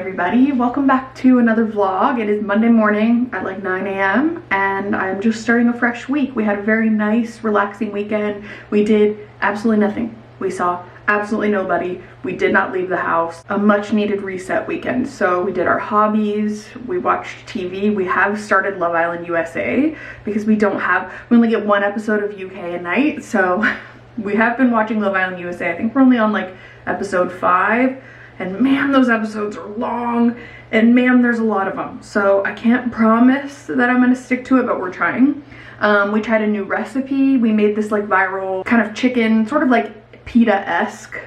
everybody, welcome back to another vlog. It is Monday morning at like 9 a.m. and I'm just starting a fresh week. We had a very nice relaxing weekend. We did absolutely nothing. We saw absolutely nobody. We did not leave the house. A much needed reset weekend. So we did our hobbies, we watched TV. We have started Love Island USA because we only get one episode of UK a night. So we have been watching Love Island USA. I think we're only on like episode 5. And man, those episodes are long, and man, there's a lot of them. So I can't promise that I'm gonna stick to it, but we're trying. We tried a new recipe. We made this like viral kind of chicken, sort of like pita-esque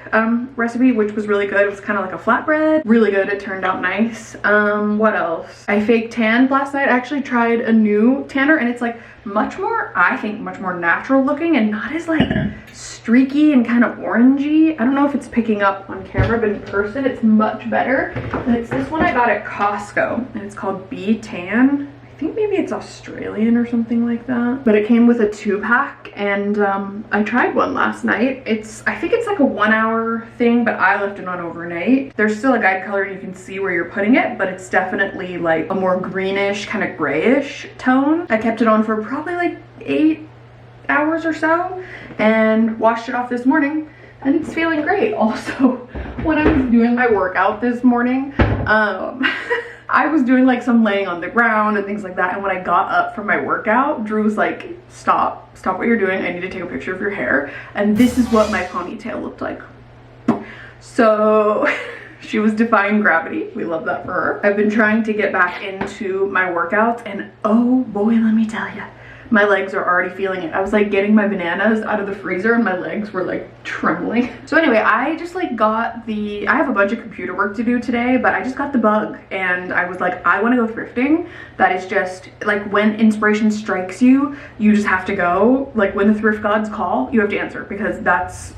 recipe, which was really good. It was kind of like a flatbread. Really good, it turned out nice. What else? I fake tanned last night. I actually tried a new tanner, and it's like much more, I think, much more natural looking and not as like streaky and kind of orangey. I don't know if it's picking up on camera, but in person it's much better. And it's this one I got at Costco, and it's called Bee Tan. I think maybe it's Australian or something like that. But it came with a 2-pack, and I tried one last night. I think it's like a 1-hour thing, but I left it on overnight. There's still a guide color, and you can see where you're putting it, but it's definitely like a more greenish, kind of grayish tone. I kept it on for probably like 8 hours or so and washed it off this morning, and it's feeling great. Also, when I was doing my workout this morning, I was doing like some laying on the ground and things like that, and when I got up from my workout, Drew was like, stop what you're doing, I need to take a picture of your hair. And this is what my ponytail looked like. So she was defying gravity. We love that for her. I've been trying to get back into my workouts, and oh boy, let me tell you, my legs are already feeling it. I was like getting my bananas out of the freezer and my legs were like trembling. So anyway, I just like I have a bunch of computer work to do today, but I just got the bug and I was like, I want to go thrifting. That is just like when inspiration strikes you, you just have to go. Like when the thrift gods call, you have to answer, because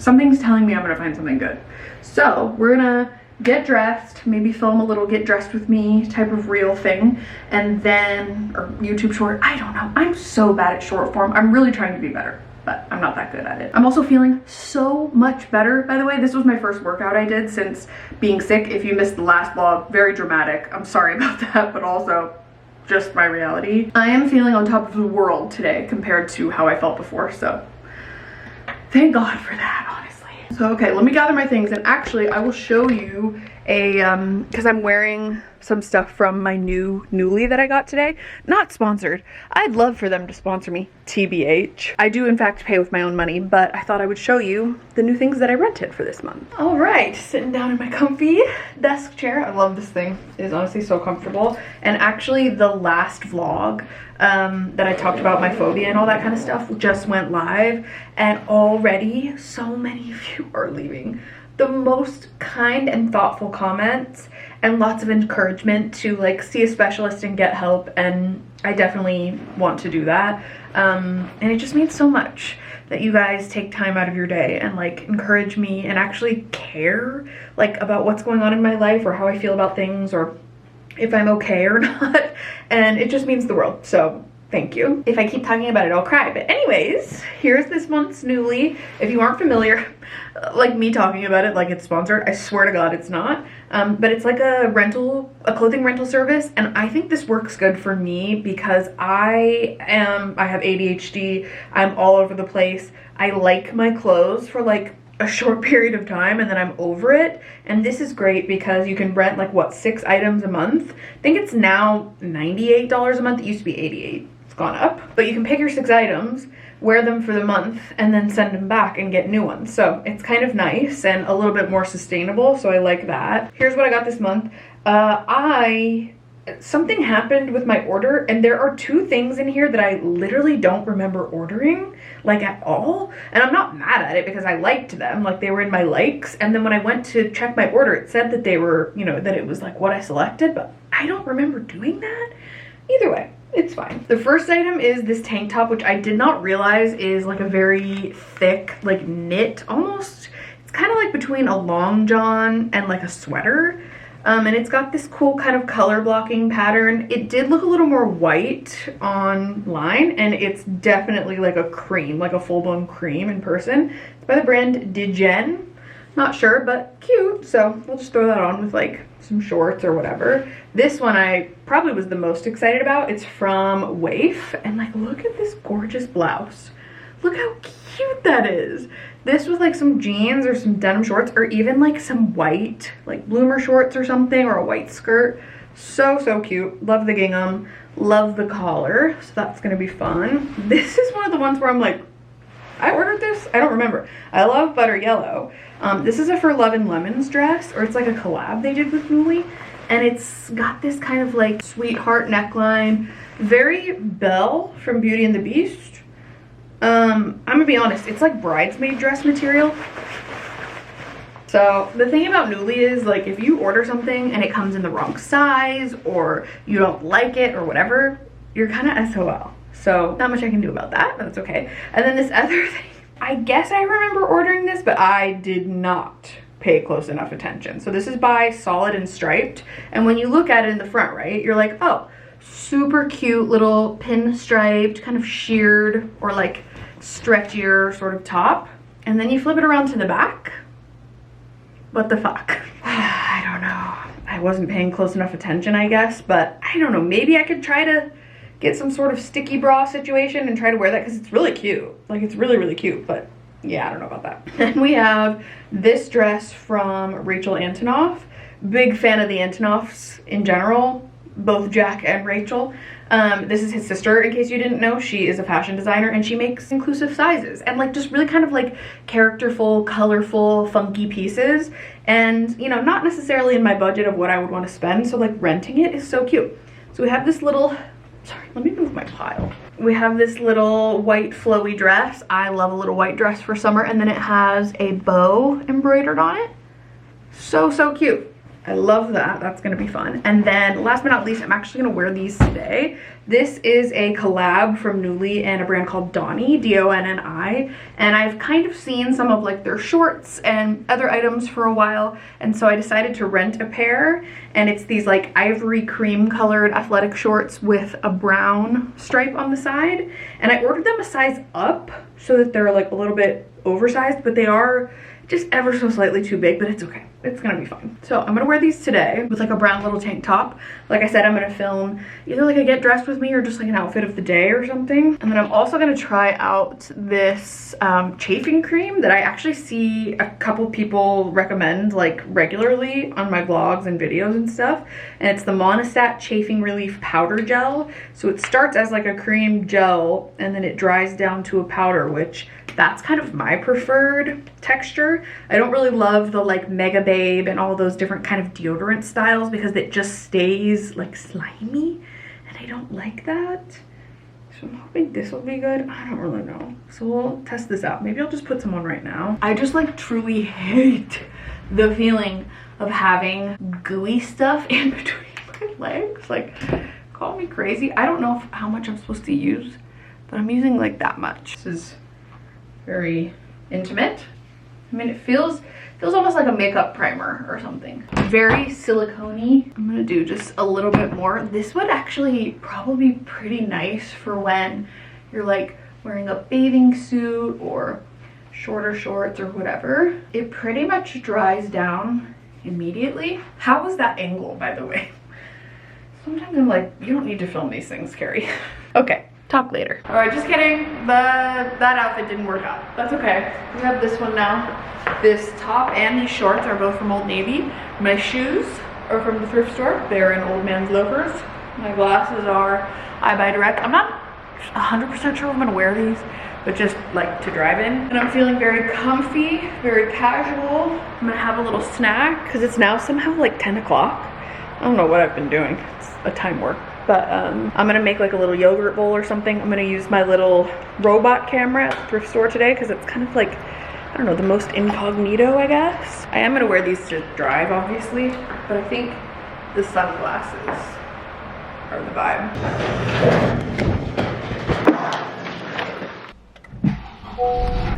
something's telling me I'm gonna find something good. So we're gonna get dressed, maybe film a little get dressed with me type of reel thing, and then, or YouTube short, I don't know. I'm so bad at short form. I'm really trying to be better, but I'm not that good at it. I'm also feeling so much better, by the way. This was my first workout I did since being sick. If you missed the last vlog, very dramatic. I'm sorry about that, but also just my reality. I am feeling on top of the world today compared to how I felt before, so thank God for that, honestly. So okay, let me gather my things, and actually I will show you because I'm wearing some stuff from my Nuuly that I got today. Not sponsored. I'd love for them to sponsor me, TBH. I do in fact pay with my own money, but I thought I would show you the new things that I rented for this month. All right, sitting down in my comfy desk chair. I love this thing. It is honestly so comfortable. And actually the last vlog that I talked about my phobia and all that kind of stuff just went live, and already so many of you are leaving the most kind and thoughtful comments and lots of encouragement to like see a specialist and get help, and I definitely want to do that. And it just means so much that you guys take time out of your day and like encourage me and actually care like about what's going on in my life or how I feel about things or if I'm okay or not. And it just means the world. So thank you. If I keep talking about it, I'll cry. But anyways, here's this month's Nuuly. If you aren't familiar, like me talking about it like it's sponsored, I swear to God it's not. But it's like a clothing rental service, and I think this works good for me because I have ADHD. I'm all over the place. I like my clothes for like a short period of time and then I'm over it, and this is great because you can rent like what, 6 items a month. I think it's now $98 a month. It used to be $88. It's gone up, but you can pick your 6 items, wear them for the month, and then send them back and get new ones. So it's kind of nice and a little bit more sustainable, so I like that. Here's what I got this month. Something happened with my order, and there are 2 things in here that I literally don't remember ordering like at all, and I'm not mad at it because I liked them, like they were in my likes, and then when I went to check my order it said that they were, you know, that it was like what I selected, but I don't remember doing that. Either way, it's fine. The first item is this tank top, which I did not realize is like a very thick, like knit almost. It's kind of like between a long john and like a sweater. And it's got this cool kind of color blocking pattern. It did look a little more white online, and it's definitely like a cream, like a full-blown cream in person. It's by the brand Dayton. Not sure, but cute. So we'll just throw that on with like some shorts or whatever. This one I probably was the most excited about. It's from Waif, and like, look at this gorgeous blouse. Look how cute that is. This was like some jeans or some denim shorts, or even like some white, like bloomer shorts or something, or a white skirt. So cute. Love the gingham, love the collar, so that's gonna be fun. This is one of the ones where I'm like, I ordered this? I don't remember. I love butter yellow. This is a For Love and Lemons dress, or it's like a collab they did with Nuuly, and it's got this kind of like sweetheart neckline, very Belle from Beauty and the Beast. I'm gonna be honest, it's like bridesmaid dress material. So the thing about Nuuly is, like, if you order something and it comes in the wrong size, or you don't like it or whatever, you're kind of SOL. So not much I can do about that, but that's okay. And then this other thing, I guess I remember ordering this, but I did not pay close enough attention. So this is by Solid and Striped, and when you look at it in the front, right, you're like, oh, super cute little pinstriped, kind of sheared or like stretchier sort of top. And then you flip it around to the back. What the fuck? I don't know. I wasn't paying close enough attention, I guess, but I don't know. Maybe I could try to get some sort of sticky bra situation and try to wear that, because it's really cute. Like, it's really cute, but yeah, I don't know about that. Then we have this dress from Rachel Antonoff. Big fan of the Antonoffs in general, both Jack and Rachel. This is his sister, in case you didn't know. She is a fashion designer, and she makes inclusive sizes and like just really kind of like characterful, colorful, funky pieces. And you know, not necessarily in my budget of what I would want to spend, so like renting it is so cute. So we have this little, sorry, let me move my pile. We have this little white flowy dress. I love a little white dress for summer, and then it has a bow embroidered on it. So cute. I love that. That's gonna be fun. And then last but not least, I'm actually gonna wear these today. This is a collab from Nuuly and a brand called Donny, D-O-N-N-I, and I've kind of seen some of like their shorts and other items for a while, and so I decided to rent a pair, and it's these like ivory cream colored athletic shorts with a brown stripe on the side, and I ordered them a size up so that they're like a little bit oversized, but they are just ever so slightly too big, but it's okay. It's gonna be fine. So I'm gonna wear these today with like a brown little tank top. Like I said, I'm gonna film either like a get dressed with me or just like an outfit of the day or something. And then I'm also gonna try out this chafing cream that I actually see a couple people recommend like regularly on my vlogs and videos and stuff. And it's the Monistat Chafing Relief Powder Gel. So it starts as like a cream gel and then it dries down to a powder, which that's kind of my preferred texture. I don't really love the like Mega Babe and all those different kind of deodorant styles because it just stays like slimy, and I don't like that. So I'm hoping this will be good. I don't really know. So we'll test this out. Maybe I'll just put some on right now. I just like truly hate the feeling of having gooey stuff in between my legs. Like, call me crazy. I don't know how much I'm supposed to use, but I'm using like that much. This is very intimate. I mean, it feels almost like a makeup primer or something. Very silicone-y. I'm gonna do just a little bit more. This would actually probably be pretty nice for when you're like wearing a bathing suit or shorter shorts or whatever. It pretty much dries down immediately. How was that angle, by the way? Sometimes I'm like, you don't need to film these things, Carrie. Okay. Talk later. All right, just kidding. That outfit didn't work out. That's okay. We have this one now. This top and these shorts are both from Old Navy. My shoes are from the thrift store. They're in Old Man's Loafers. My glasses are I Buy Direct. I'm not 100% sure I'm gonna wear these, but just like to drive in. And I'm feeling very comfy, very casual. I'm gonna have a little snack because it's now somehow like 10 o'clock. I don't know what I've been doing. It's a time work. But I'm gonna make like a little yogurt bowl or something. I'm gonna use my little robot camera at the thrift store today because it's kind of like, I don't know, the most incognito, I guess. I am gonna wear these to drive, obviously, but I think the sunglasses are the vibe.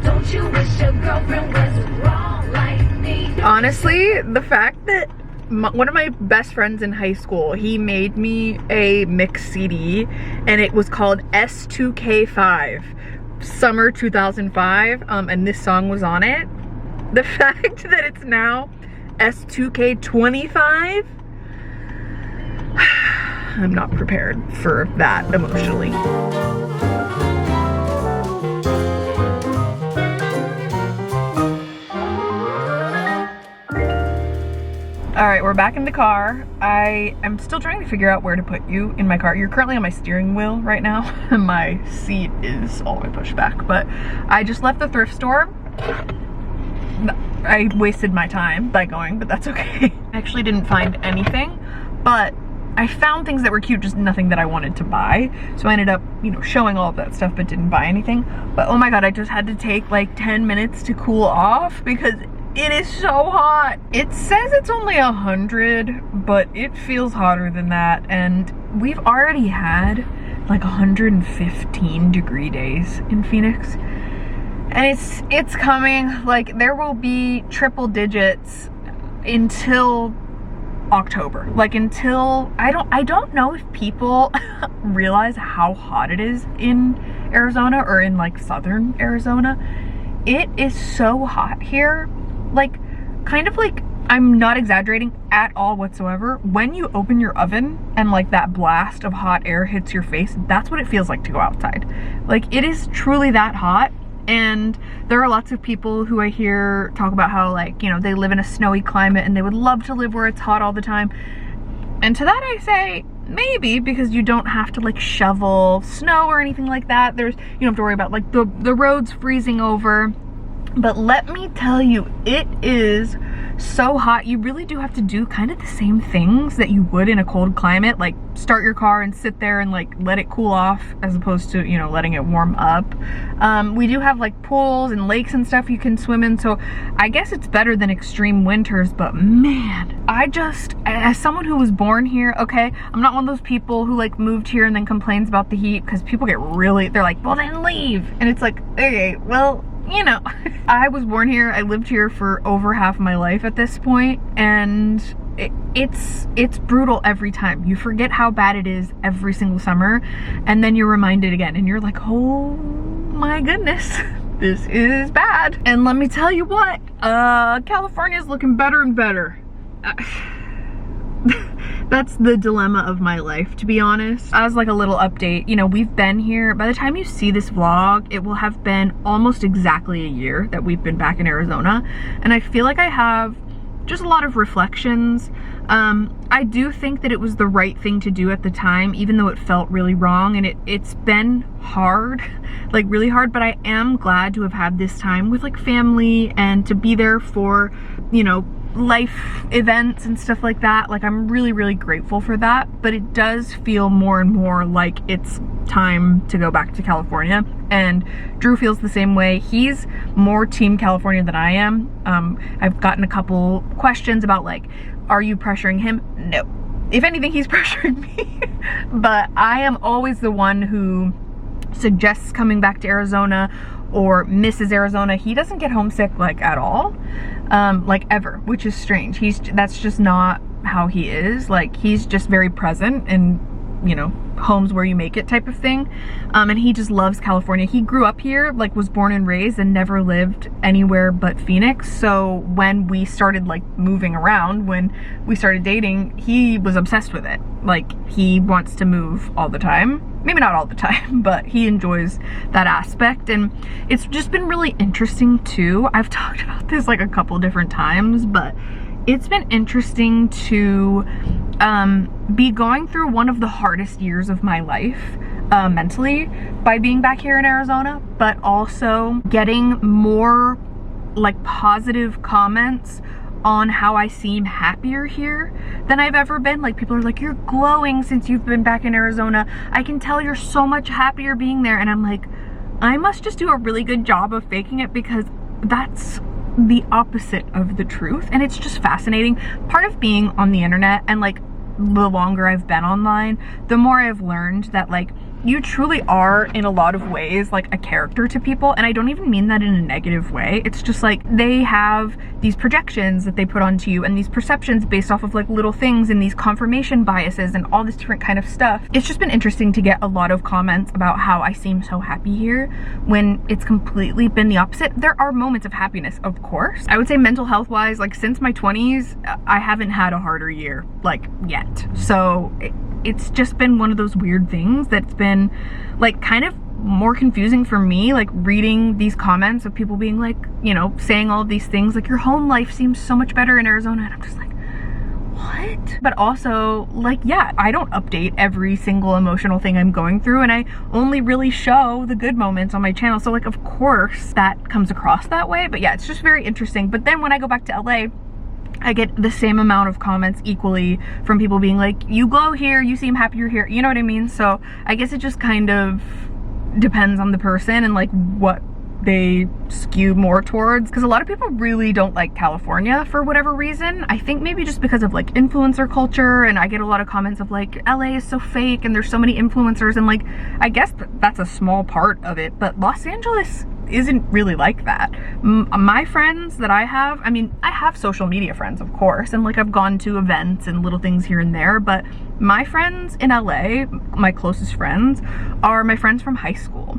Don't you wish your girlfriend was wrong like me? Honestly, the fact that one of my best friends in high school, he made me a mix CD and it was called S2K5 Summer 2005, and this song was on it. The fact that it's now S2K25. I'm not prepared for that emotionally. All right, we're back in the car. I am still trying to figure out where to put you in my car. You're currently on my steering wheel right now. My seat is all the way pushed back, but I just left the thrift store. I wasted my time by going, but that's okay. I actually didn't find anything, but I found things that were cute, just nothing that I wanted to buy. So I ended up, you know, showing all of that stuff, but didn't buy anything. But oh my God, I just had to take like 10 minutes to cool off because it is so hot. It says it's only 100, but it feels hotter than that. And we've already had like 115 degree days in Phoenix. And it's coming. Like there will be triple digits until October. Like until, I don't know if people realize how hot it is in Arizona or in like southern Arizona. It is so hot here. Like, kind of like, I'm not exaggerating at all whatsoever. When you open your oven and like that blast of hot air hits your face, that's what it feels like to go outside. Like, it is truly that hot. And there are lots of people who I hear talk about how, like, you know, they live in a snowy climate and they would love to live where it's hot all the time. And to that I say, maybe, because you don't have to like shovel snow or anything like that. You don't have to worry about like the roads freezing over. But let me tell you, it is so hot. You really do have to do kind of the same things that you would in a cold climate, like start your car and sit there and like let it cool off, as opposed to, you know, letting it warm up. We do have like pools and lakes and stuff you can swim in, so I guess it's better than extreme winters. But man, as someone who was born here, okay, I'm not one of those people who like moved here and then complains about the heat, because people get really, they're like, well then leave. And it's like, okay, well, you know, I was born here, I lived here for over half my life at this point, and it's brutal every time. You forget how bad it is every single summer, and then you're reminded again, and you're like, oh my goodness, this is bad. And let me tell you what, California's looking better and better. That's the dilemma of my life, to be honest. As like a little update, you know, we've been here, by the time you see this vlog, it will have been almost exactly a year that we've been back in Arizona. And I feel like I have just a lot of reflections. I do think that it was the right thing to do at the time, even though it felt really wrong, and it's been hard, like really hard, but I am glad to have had this time with like family and to be there for, you know, life events and stuff like that. Like, I'm really, really grateful for that, but it does feel more and more like it's time to go back to California. And Drew feels the same way. He's more team California than I am. I've gotten a couple questions about like, are you pressuring him? No. If anything, he's pressuring me. But I am always the one who suggests coming back to Arizona or misses Arizona. He doesn't get homesick like at all, like ever, which is strange. That's just not how he is. Like, he's just very present and, you know, home's where you make it type of thing. And he just loves California. He grew up here, like was born and raised, and never lived anywhere but Phoenix. So when we started like moving around, when we started dating, he was obsessed with it. Like, he wants to move all the time. Maybe not all the time, but he enjoys that aspect. And it's just been really interesting too. I've talked about this like a couple different times, but it's been interesting to be going through one of the hardest years of my life mentally by being back here in Arizona, but also getting more like positive comments on how I seem happier here than I've ever been. Like, people are like, you're glowing since you've been back in Arizona. I can tell you're so much happier being there. And I'm like, I must just do a really good job of faking it, because that's the opposite of the truth. And it's just fascinating. Part of being on the internet, and like the longer I've been online, the more I've learned that like you truly are in a lot of ways like a character to people, and I don't even mean that in a negative way. It's just like they have these projections that they put onto you and these perceptions based off of like little things and these confirmation biases and all this different kind of stuff. It's just been interesting to get a lot of comments about how I seem so happy here when it's completely been the opposite. There are moments of happiness, of course. I would say mental health wise, like since my 20s, I haven't had a harder year, like yet. So it's just been one of those weird things that's been like kind of more confusing for me, like reading these comments of people being like, you know, saying all of these things like your home life seems so much better in Arizona, and I'm just like, what? But also like, yeah, I don't update every single emotional thing I'm going through, and I only really show the good moments on my channel, so like of course that comes across that way. But yeah, it's just very interesting. But then when I go back to LA, I get the same amount of comments equally from people being like, you glow here, you seem happier here, you know what I mean? So I guess it just kind of depends on the person and like what they skew more towards, because a lot of people really don't like California for whatever reason. I think maybe just because of like influencer culture, and I get a lot of comments of like LA is so fake and there's so many influencers, and like I guess that's a small part of it, but Los Angeles isn't really like that. My friends that I have, I mean, I have social media friends, of course, and like I've gone to events and little things here and there, but my friends in LA, my closest friends, are my friends from high school.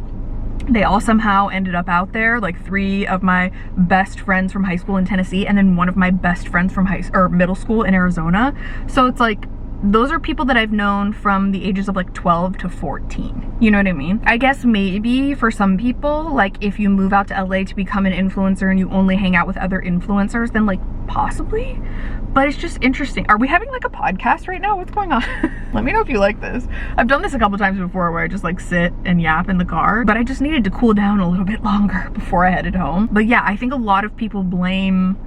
They all somehow ended up out there, like 3 of my best friends from high school in Tennessee, and then 1 of my best friends from middle school in Arizona. So it's like, those are people that I've known from the ages of like 12 to 14. You know what I mean? I guess maybe for some people, like if you move out to LA to become an influencer and you only hang out with other influencers, then like possibly. But it's just interesting. Are we having like a podcast right now? What's going on? Let me know if you like this. I've done this a couple times before where I just like sit and yap in the car, but I just needed to cool down a little bit longer before I headed home. But yeah, I think a lot of people blame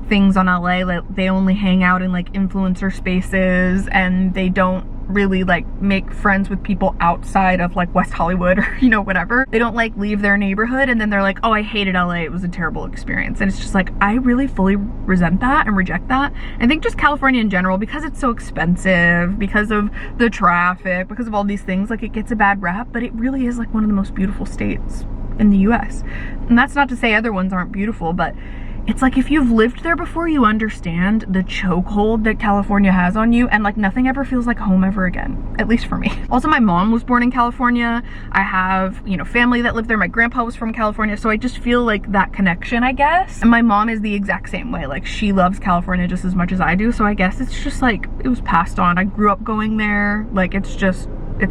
things on LA, like they only hang out in like influencer spaces and they don't really like make friends with people outside of like West Hollywood or, you know, whatever. They don't like leave their neighborhood and then they're like, oh, I hated LA, it was a terrible experience. And it's just like, I really fully resent that and reject that. I think just California in general, because it's so expensive, because of the traffic, because of all these things, like it gets a bad rap, but it really is like one of the most beautiful states in the US. And that's not to say other ones aren't beautiful, but it's like if you've lived there before, you understand the chokehold that California has on you, and like nothing ever feels like home ever again, at least for me. Also, my mom was born in California. I have, you know, family that lived there. My grandpa was from California, so I just feel like that connection, I guess. And my mom is the exact same way. Like she loves California just as much as I do, so I guess it's just like it was passed on. I grew up going there. Like it's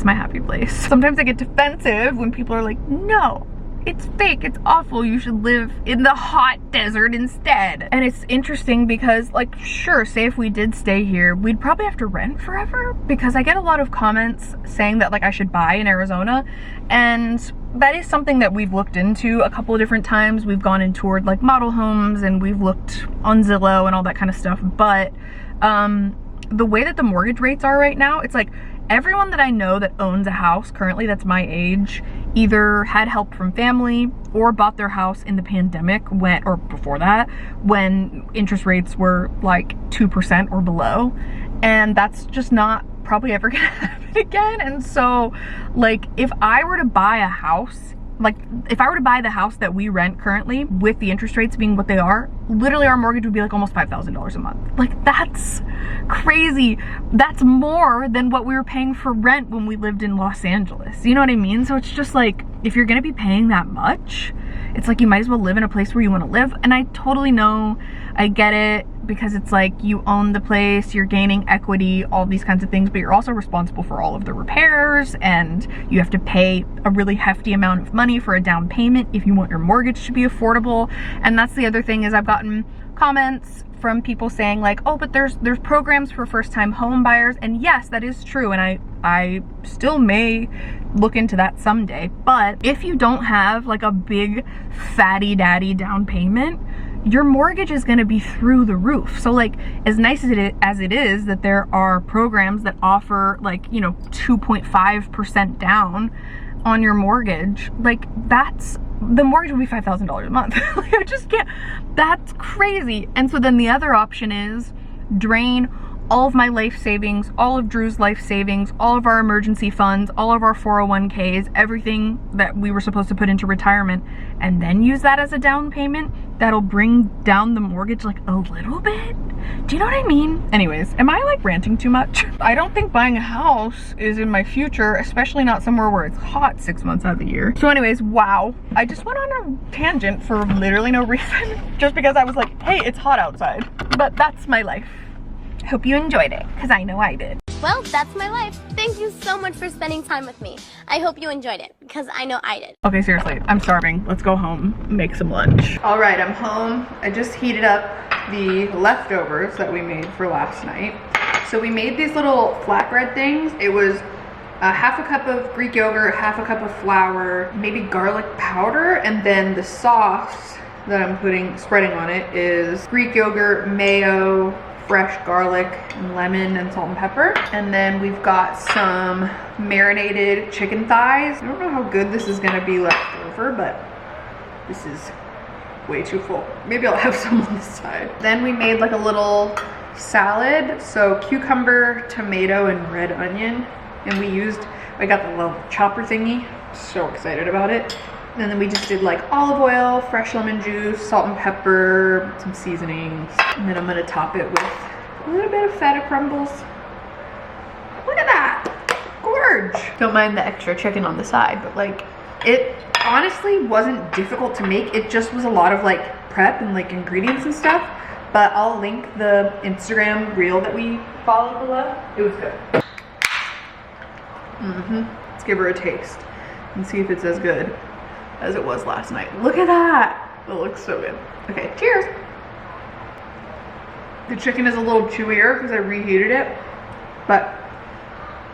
my happy place. Sometimes I get defensive when people are like, no, it's fake, it's awful, you should live in the hot desert instead. And it's interesting because, like, sure, say if we did stay here, we'd probably have to rent forever, because I get a lot of comments saying that like I should buy in Arizona, and that is something that we've looked into a couple of different times. We've gone and toured like model homes and we've looked on Zillow and all that kind of stuff, but the way that the mortgage rates are right now, it's like everyone that I know that owns a house currently that's my age either had help from family or bought their house in the pandemic or before that, when interest rates were like 2% or below. And that's just not probably ever gonna happen again. And so like if I were to buy a house, like if I were to buy the house that we rent currently with the interest rates being what they are, literally our mortgage would be like almost $5,000 a month. Like that's crazy. That's more than what we were paying for rent when we lived in Los Angeles. You know what I mean? So it's just like, if you're gonna be paying that much, it's like you might as well live in a place where you want to live. And I totally know, I get it, because it's like you own the place, you're gaining equity, all these kinds of things, but you're also responsible for all of the repairs, and you have to pay a really hefty amount of money for a down payment if you want your mortgage to be affordable. And that's the other thing, is I've gotten comments from people saying like, oh, but there's programs for first-time home buyers, and yes, that is true, and I still may look into that someday. But if you don't have like a big fatty daddy down payment, your mortgage is going to be through the roof. So like, as nice as it is that there are programs that offer like, you know, 2.5% down on your mortgage, like the mortgage will be $5,000 a month. Like I just can't, that's crazy. And so then the other option is drain all of my life savings, all of Drew's life savings, all of our emergency funds, all of our 401ks, everything that we were supposed to put into retirement, and then use that as a down payment, that'll bring down the mortgage like a little bit. Do you know what I mean? Anyways, am I like ranting too much? I don't think buying a house is in my future, especially not somewhere where it's hot 6 months out of the year. So anyways, wow. I just went on a tangent for literally no reason, just because I was like, hey, it's hot outside. But that's my life. Hope you enjoyed it, because I know I did. Well, that's my life. Thank you so much for spending time with me. I hope you enjoyed it, because I know I did. Okay, seriously, I'm starving. Let's go home, make some lunch. All right, I'm home. I just heated up the leftovers that we made for last night. So we made these little flatbread things. It was half a cup of Greek yogurt, half a cup of flour, maybe garlic powder, and then the sauce that I'm spreading on it is Greek yogurt, mayo, fresh garlic and lemon and salt and pepper. And then we've got some marinated chicken thighs. I don't know how good this is gonna be left over, but this is way too full. Maybe I'll have some on this side. Then we made like a little salad. So cucumber, tomato, and red onion. And I got the little chopper thingy. So excited about it. And then we just did like olive oil, fresh lemon juice, salt and pepper, some seasonings. And then I'm gonna top it with a little bit of feta crumbles. Look at that, gorge. Don't mind the extra chicken on the side, but like, it honestly wasn't difficult to make. It just was a lot of like prep and like ingredients and stuff. But I'll link the Instagram reel that we follow below. It was good. Let's give her a taste and see if it's as good as it was last night. Look at that. It looks so good. Okay, cheers. The chicken is a little chewier because I reheated it, but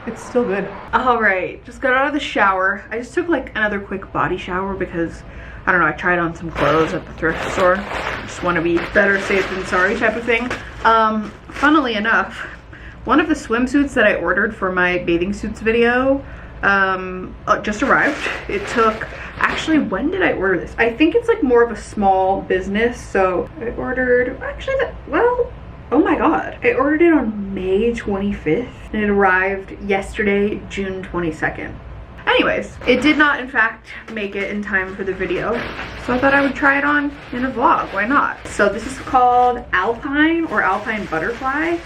it's still good. All right, just got out of the shower. I just took like another quick body shower because, I don't know, I tried on some clothes at the thrift store. Just want to be better safe than sorry type of thing. Funnily enough, one of the swimsuits that I ordered for my bathing suits video just arrived. It took, actually, when did I order this? I think it's like more of a small business. So I ordered, actually, oh my God. I ordered it on May 25th and it arrived yesterday, June 22nd. Anyways, it did not in fact make it in time for the video. So I thought I would try it on in a vlog, why not? So this is called Alpine or Alpine Butterfly.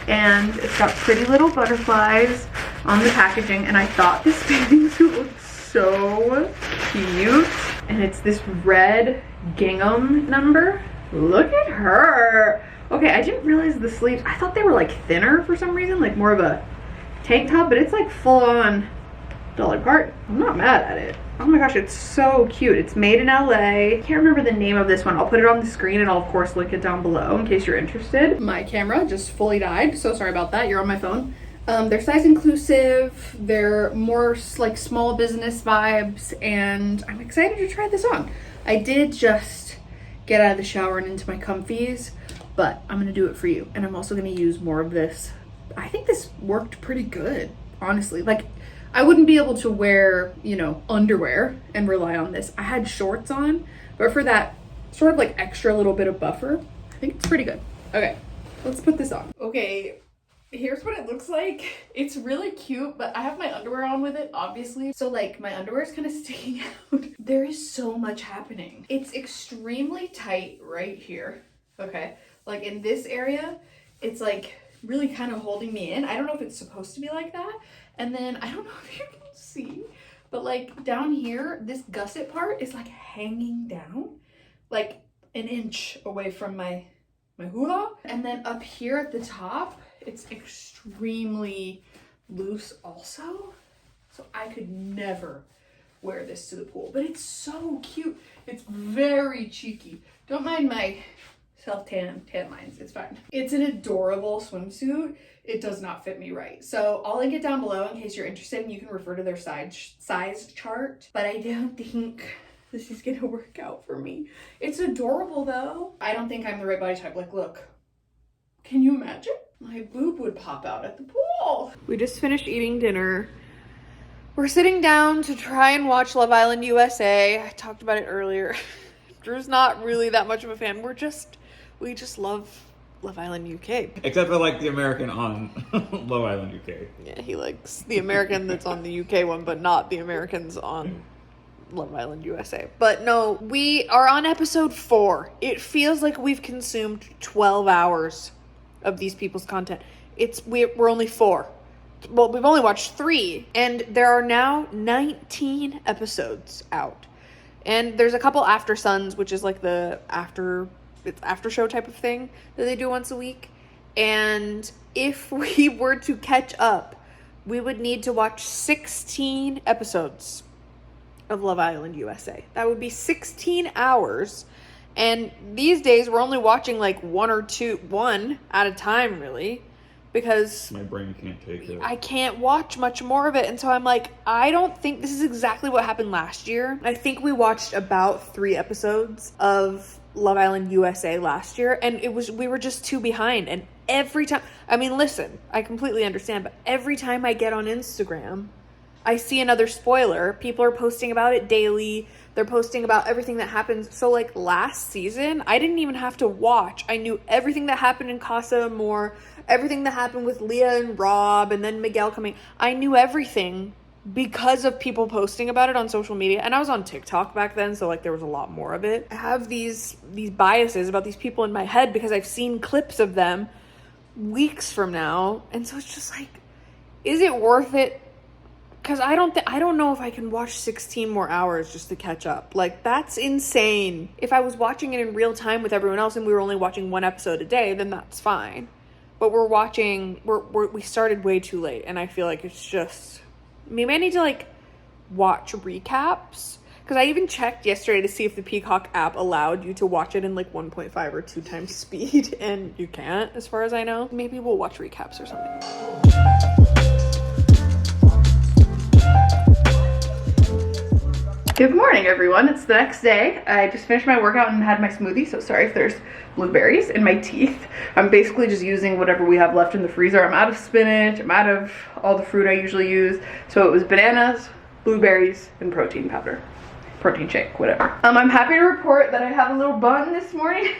And it's got pretty little butterflies on the packaging, and I thought this bathing suit looked so cute. And it's this red gingham number. Look at her. Okay, I didn't realize the sleeves, I thought they were like thinner for some reason, like more of a tank top, but it's like full on Dolly Parton. I'm not mad at it. Oh my gosh, it's so cute. It's made in LA. I can't remember the name of this one. I'll put it on the screen and I'll of course link it down below in case you're interested. My camera just fully died, so sorry about that. You're on my phone. They're size inclusive. They're more like small business vibes, and I'm excited to try this on. I did just get out of the shower and into my comfies, but I'm gonna do it for you. And I'm also gonna use more of this. I think this worked pretty good, honestly. Like, I wouldn't be able to wear, you know, underwear and rely on this. I had shorts on, but for that sort of like extra little bit of buffer, I think it's pretty good. Okay, let's put this on. Okay, here's what it looks like. It's really cute, but I have my underwear on with it, obviously. So like my underwear is kind of sticking out. There is so much happening. It's extremely tight right here, okay? Like in this area, it's like really kind of holding me in. I don't know if it's supposed to be like that. And then I don't know if you can see, but like down here, this gusset part is like hanging down like an inch away from my hoo-ha. And then up here at the top, it's extremely loose also. So I could never wear this to the pool, but it's so cute. It's very cheeky. Don't mind my self-tan lines, it's fine. It's an adorable swimsuit. It does not fit me right. So I'll link it down below in case you're interested, and you can refer to their size chart. But I don't think this is gonna work out for me. It's adorable though. I don't think I'm the right body type. Like, look, can you imagine? My boob would pop out at the pool. We just finished eating dinner. We're sitting down to try and watch Love Island USA. I talked about it earlier. Drew's not really that much of a fan. We just love Love Island UK. Except for like the American on Love Island UK. Yeah, he likes the American that's on the UK one, but not the Americans on Love Island USA. But no, we are on episode 4. It feels like we've consumed 12 hours of these people's content. We're only 4. Well, we've only watched 3, and there are now 19 episodes out. And there's a couple After Suns, which is like the after show type of thing that they do once a week. And if we were to catch up, we would need to watch 16 episodes of Love Island USA. That would be 16 hours. And these days we're only watching like one at a time, really, because my brain can't take it. I can't watch much more of it. And so I'm like, I don't think this is exactly what happened last year. I think we watched about 3 episodes of Love Island USA last year, and we were just too behind. And every time, I mean, listen, I completely understand, but every time I get on Instagram, I see another spoiler. People are posting about it daily. They're posting about everything that happens. So like last season, I didn't even have to watch. I knew everything that happened in Casa Amor, everything that happened with Leah and Rob, and then Miguel coming. I knew everything because of people posting about it on social media. And I was on TikTok back then, so like there was a lot more of it. I have these biases about these people in my head because I've seen clips of them weeks from now. And so it's just like, is it worth it? Because I don't know if I can watch 16 more hours just to catch up. Like, that's insane. If I was watching it in real time with everyone else and we were only watching 1 episode a day, then that's fine. But we started way too late, and I feel like it's just, maybe I need to like watch recaps. Because I even checked yesterday to see if the Peacock app allowed you to watch it in like 1.5 or 2 times speed, and you can't, as far as I know. Maybe we'll watch recaps or something. Good morning, everyone. It's the next day. I just finished my workout and had my smoothie, so sorry if there's blueberries in my teeth. I'm basically just using whatever we have left in the freezer. I'm out of spinach, I'm out of all the fruit I usually use. So it was bananas, blueberries, and protein powder. Protein shake, whatever. I'm happy to report that I have a little bun this morning.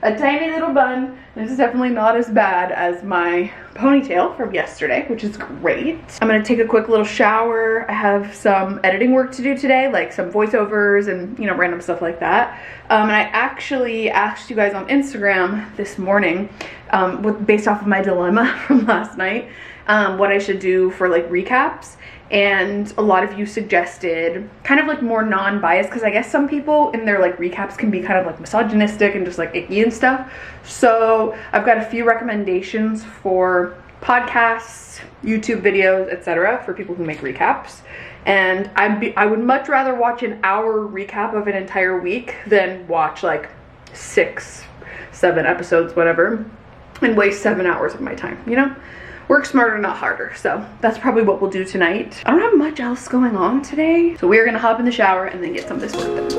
A tiny little bun. This is definitely not as bad as my ponytail from yesterday, which is great. I'm gonna take a quick little shower. I have some editing work to do today, like some voiceovers and, you know, random stuff like that. And I actually asked you guys on Instagram this morning, based off of my dilemma from last night, what I should do for like recaps. And a lot of you suggested kind of like more non-biased, because I guess some people in their like recaps can be kind of like misogynistic and just like icky and stuff. So I've got a few recommendations for podcasts, YouTube videos, etc. for people who make recaps. And I would much rather watch an hour recap of an entire week than watch like 6, 7 episodes, whatever, and waste 7 hours of my time, you know? Work smarter, not harder. So that's probably what we'll do tonight. I don't have much else going on today, so we are gonna hop in the shower and then get some of this work done.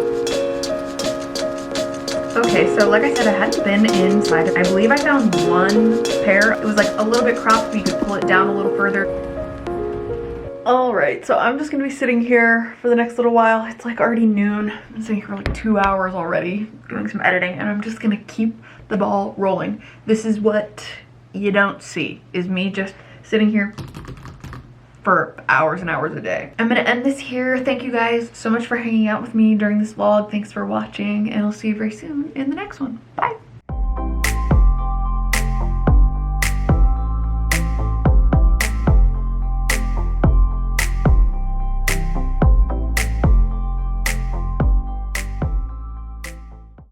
Okay, so like I said, I hadn't been inside. I believe I found 1 pair. It was like a little bit cropped, but you could pull it down a little further. All right, so I'm just gonna be sitting here for the next little while. It's like already noon. I've been sitting here for like 2 hours already doing some editing, and I'm just gonna keep the ball rolling. This is what you don't see, is me just sitting here for hours and hours a day. I'm gonna end this here. Thank you guys so much for hanging out with me during this vlog. Thanks for watching, and I'll see you very soon in the next one. Bye.